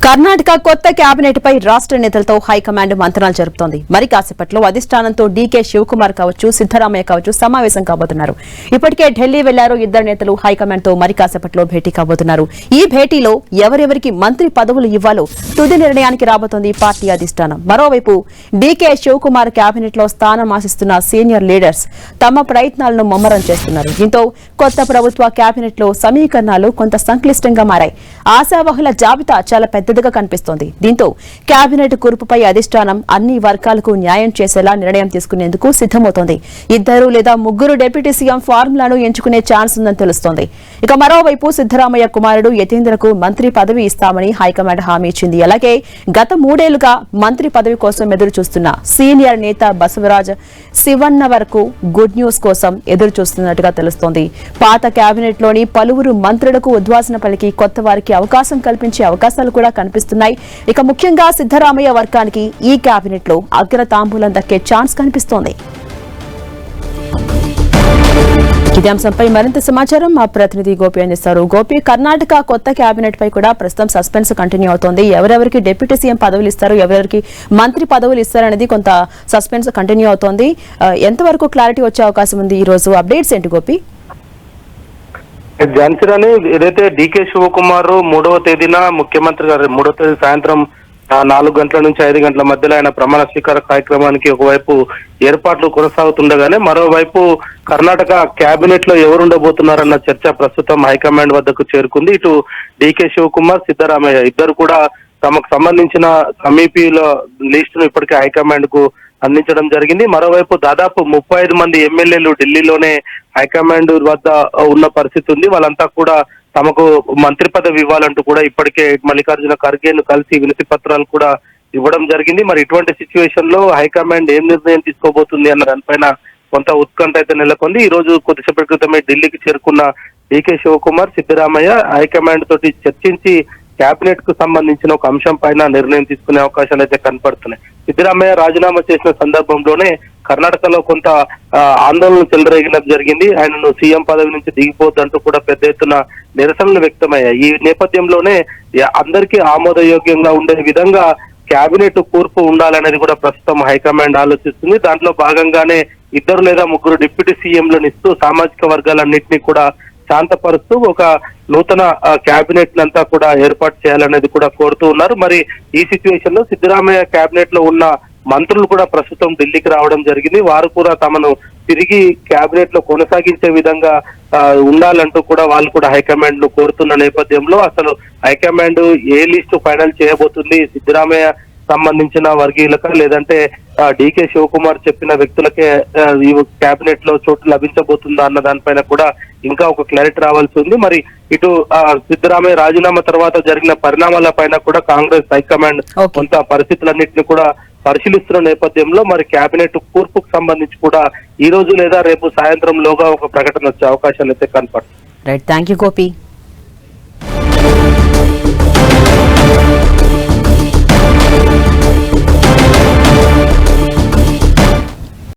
కర్ణాటక కొత్త కేబినెట్ పై రాష్ట్ర నేతలతో హైకమాండ్ మంత్రాలు జరుపుతోంది. మరి కాసేపట్లో అధిష్టానంతో డీకే శివకుమార్ కావచ్చు, సిద్దరామయ్య కావచ్చు సమావేశం కాబోతున్నారు. ఇప్పటికే ఢిల్లీ వెళ్లారు ఇద్దరు నేతలు. హైకమాండ్ తో మరి కాసేపట్లో భేటీ కాబోతున్నారు. ఈ భేటీలో ఎవరెవరికి మంత్రి పదవులు ఇవ్వాలో తుది నిర్ణయానికి రాబోతోంది పార్టీ అధిష్టానం. మరోవైపు డీకే శివకుమార్ కేబినెట్ లో స్థానం ఆశిస్తున్న సీనియర్ లీడర్స్ తమ ప్రయత్నాలను ముమ్మరం చేస్తున్నారు. దీంతో కొత్త ప్రభుత్వ కేబినెట్ లో సమీకరణాలు కొంత సంక్లిష్టంగా మారాయి. ఆశావహుల జాబితా చాలా పెద్దదిగా కనిపిస్తోంది. దీంతో కేబినెట్ కూర్పుపై అధిష్టానం అన్ని వర్గాలకు న్యాయం చేసేలా నిర్ణయం తీసుకునేందుకు సిద్దమవుతోంది. ఇద్దరు లేదా ముగ్గురు డిప్యూటీ సీఎం ఫార్ములాను ఎంచుకునే ఛాన్స్ ఉందని తెలుస్తోంది. ఇక మరోవైపు సిద్దరామయ్య కుమారుడు యతీంద్రకు మంత్రి పదవి ఇస్తామని హైకమాండ్ హామీ ఇచ్చింది. అలాగే గత 3 ఏళ్లుగా మంత్రి పదవి కోసం ఎదురు చూస్తున్న సీనియర్ నేత బసవరాజ్ శివన్న వరకు గుడ్ న్యూస్ కోసం ఎదురు చూస్తున్నట్టుగా తెలుస్తోంది. పాత కేబినెట్ లోని పలువురు మంత్రులకు ఉద్వాసన పలికి కొత్త వారికి అవకాశం కల్పించే అవకాశాలు కూడా కనిపిస్తున్నాయి. ఇక ముఖ్యంగా సిద్దరామయ్య వర్గానికి ఈ కేబినెట్ లో అగ్ర తాంబూలం దక్కే ఛాన్స్ కనిపిస్తోంది. ఇదే అంశంపై మరింత సమాచారం మా ప్రతినిధి గోపి అందిస్తారు. గోపి, కర్ణాటక కొత్త కేబినెట్ పై కూడా ప్రస్తుతం సస్పెన్స్ కంటిన్యూ అవుతోంది. ఎవరెవరికి డిప్యూటీ సీఎం పదవులు ఇస్తారు, ఎవరెవరికి మంత్రి పదవులు ఇస్తారనేది కొంత సస్పెన్స్ కంటిన్యూ అవుతోంది. ఎంతవరకు క్లారిటీ వచ్చే అవకాశం ఉంది? ఈ రోజు అప్డేట్స్ ఏంటి గోపి? ఝాన్సీరాణి, ఏదైతే డీకే శివకుమార్ 3వ తేదీన ముఖ్యమంత్రి గారు 3వ తేదీ సాయంత్రం 4 గంటల నుంచి 5 గంటల మధ్యలో ఆయన ప్రమాణ స్వీకార కార్యక్రమానికి ఒకవైపు ఏర్పాట్లు కొనసాగుతుండగానే మరోవైపు కర్ణాటక కేబినెట్ లో ఎవరుండబోతున్నారన్న చర్చ ప్రస్తుతం హైకమాండ్ వద్దకు చేరుకుంది. ఇటు డీకే శివకుమార్, సిద్దరామయ్య ఇద్దరు కూడా తమకు సంబంధించిన సమీపీల లిస్టును ఇప్పటికే హైకమాండ్ కు అందించడం జరిగింది. మరోవైపు దాదాపు 35 మంది ఎమ్మెల్యేలు ఢిల్లీలోనే హైకమాండ్ వద్ద ఉన్న పరిస్థితి ఉంది. వాళ్ళంతా కూడా తమకు మంత్రి పదవి ఇవ్వాలంటూ కూడా ఇప్పటికే మల్లికార్జున ఖర్గేను కలిసి వినతి పత్రాలు కూడా ఇవ్వడం జరిగింది. మరి ఇటువంటి సిచ్యువేషన్ లో హైకమాండ్ ఏం నిర్ణయం తీసుకోబోతుంది అన్న దానిపైన కొంత ఉత్కంఠ అయితే నెలకొంది. ఈ రోజు కొద్దిసేపటి క్రితమే ఢిల్లీకి చేరుకున్న డీకే శివకుమార్, సిద్దరామయ్య హైకమాండ్ తోటి చర్చించి కేబినెట్ కు సంబంధించిన ఒక అంశం పైన నిర్ణయం తీసుకునే అవకాశాలు అయితే కనపడుతున్నాయి. సిద్దరామయ్య రాజీనామా చేసిన సందర్భంలోనే కర్ణాటకలో కొంత ఆందోళన చెలరేగినట్టు జరిగింది. ఆయనను సీఎం పదవి నుంచి దిగిపోద్దంటూ కూడా పెద్ద ఎత్తున నిరసనలు వ్యక్తమయ్యాయి. ఈ నేపథ్యంలోనే అందరికీ ఆమోదయోగ్యంగా ఉండే విధంగా కేబినెట్ కూర్పు ఉండాలనేది కూడా ప్రస్తుతం హైకమాండ్ ఆలోచిస్తుంది. దాంట్లో భాగంగానే 2 లేదా 3 డిప్యూటీ సీఎంలను ఇస్తూ సామాజిక వర్గాలన్నింటినీ కూడా శాంతపరుస్తూ ఒక నూతన కేబినెట్ నంతా కూడా ఏర్పాటు చేయాలనేది కూడా కోరుతూ ఉన్నారు. మరి ఈ సిచ్యువేషన్ లో సిద్దరామయ్య కేబినెట్ లో ఉన్న మంత్రులు కూడా ప్రస్తుతం ఢిల్లీకి రావడం జరిగింది. వారు కూడా తమను తిరిగి కేబినెట్ లో కొనసాగించే విధంగా ఉండాలంటూ కూడా వాళ్ళు కూడా హైకమాండ్ ను కోరుతున్న నేపథ్యంలో అసలు హైకమాండ్ ఏ లిస్టు ఫైనల్ చేయబోతుంది, సిద్దరామయ్య సంబంధించిన వర్గీయులక లేదంటే డీకే శివకుమార్ చెప్పిన వ్యక్తులకే ఈ కేబినెట్ లో చోటు లభించబోతుందా అన్న దానిపైన కూడా ఇంకా ఒక క్లారిటీ రావాల్సి ఉంది. మరి ఇటు సిద్దరామయ్య రాజీనామా తర్వాత జరిగిన పరిణామాల పైన కూడా కాంగ్రెస్ హైకమాండ్ కొంత పరిస్థితులన్నింటినీ కూడా పరిశీలిస్తున్న నేపథ్యంలో మరి కేబినెట్ కూర్పుకు సంబంధించి కూడా ఈ రోజు లేదా రేపు సాయంత్రం లోగా ఒక ప్రకటన వచ్చే అవకాశాలు అయితే కనపడుతుంది. Right, thank you Gopi.